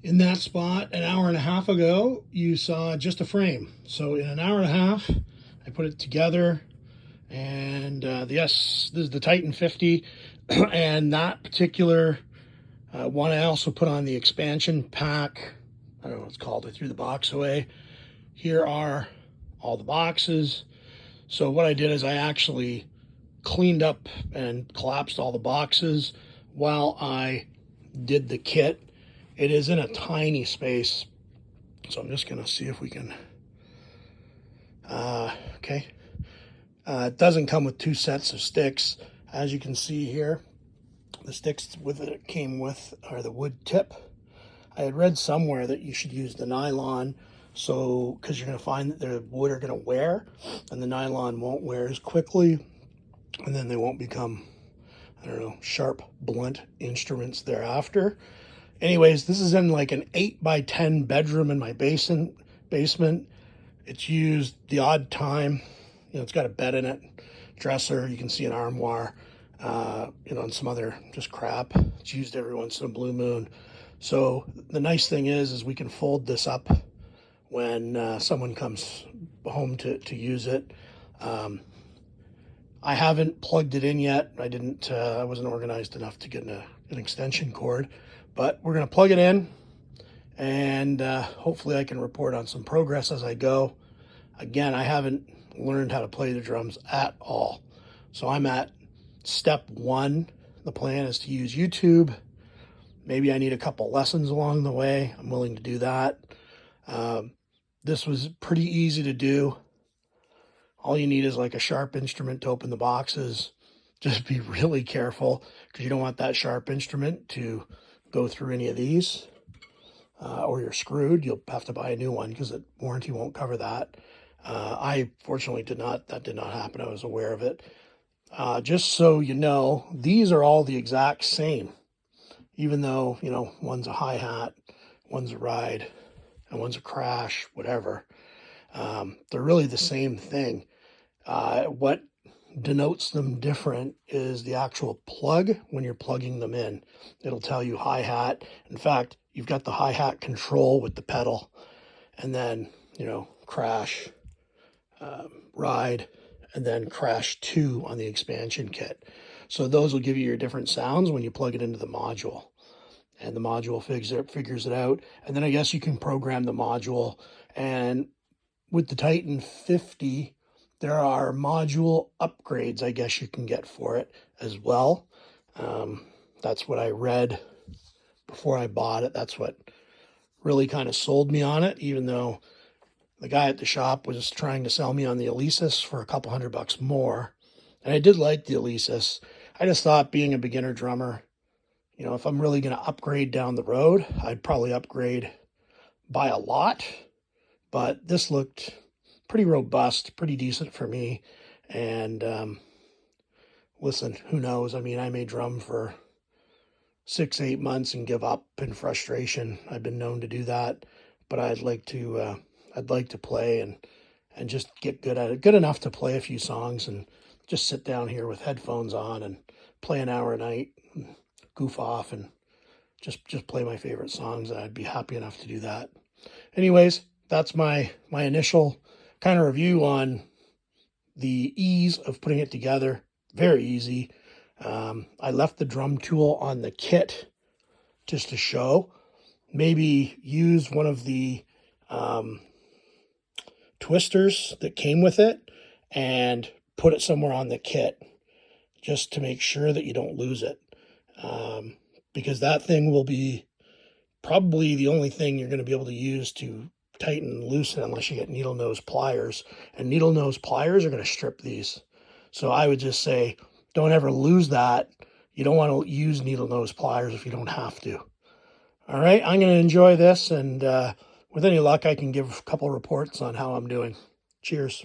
In that spot, an hour and a half ago, you saw just a frame. So in an hour and a half, I put it together, and yes, this is the Titan 50, and that particular one I also put on the expansion pack. I don't know what it's called. I threw the box away. Here are all the boxes. So what I did is I actually cleaned up and collapsed all the boxes while I did the kit. It is in a tiny space, so I'm just gonna see if we can, okay. It doesn't come with two sets of sticks. As you can see here, the sticks with it came with are the wood tip. I had read somewhere that you should use the nylon, so because you're gonna find that the wood are gonna wear, and the nylon won't wear as quickly, and then they won't become, I don't know, sharp, blunt instruments thereafter. Anyways, this is in like an 8x10 bedroom in my basement. It's used the odd time. You know, it's got a bed in it, dresser. You can see an armoire, you know, and some other just crap. It's used every once in a blue moon. So the nice thing is we can fold this up when someone comes home to use it. I haven't plugged it in yet. I wasn't organized enough to get an extension cord, but we're going to plug it in, and hopefully I can report on some progress as I go. Again, I haven't learned how to play the drums at all. So I'm at step one. The plan is to use YouTube. Maybe I need a couple lessons along the way. I'm willing to do that. This was pretty easy to do. All you need is like a sharp instrument to open the boxes. Just be really careful because you don't want that sharp instrument to go through any of these, or you're screwed. You'll have to buy a new one because the warranty won't cover that. I fortunately that did not happen. I was aware of it. Just so you know, these are all the exact same, even though, you know, one's a hi-hat, one's a ride, and one's a crash, whatever. They're really the same thing. What denotes them different is the actual plug when you're plugging them in. It'll tell you hi-hat. In fact, you've got the hi-hat control with the pedal, and then, you know, crash, ride, and then crash 2 on the expansion kit. So those will give you your different sounds when you plug it into the module. And the module figures it out. And then I guess you can program the module. And with the Titan 50, there are module upgrades, I guess you can get for it as well. That's what I read before I bought it. That's what really kind of sold me on it, even though the guy at the shop was trying to sell me on the Alesis for a couple $100 more. And I did like the Alesis. I just thought, being a beginner drummer, you know, if I'm really going to upgrade down the road, I'd probably upgrade by a lot. But this looked pretty robust, pretty decent for me. And listen, who knows? I mean, I may drum for 6-8 months and give up in frustration. I've been known to do that, but I'd like to play and just get good at it, good enough to play a few songs and just sit down here with headphones on and play an hour a night, and goof off, and just play my favorite songs. I'd be happy enough to do that. Anyways, that's my initial kind of review on the ease of putting it together. Very easy. I left the drum tool on the kit just to show. Maybe use one of the twisters that came with it and put it somewhere on the kit just to make sure that you don't lose it. Because that thing will be probably the only thing you're going to be able to use to tighten and loosen unless you get needle nose pliers. And needle nose pliers are going to strip these. So I would just say, don't ever lose that. You don't want to use needle nose pliers if you don't have to. All right, I'm going to enjoy this, and with any luck, I can give a couple reports on how I'm doing. Cheers.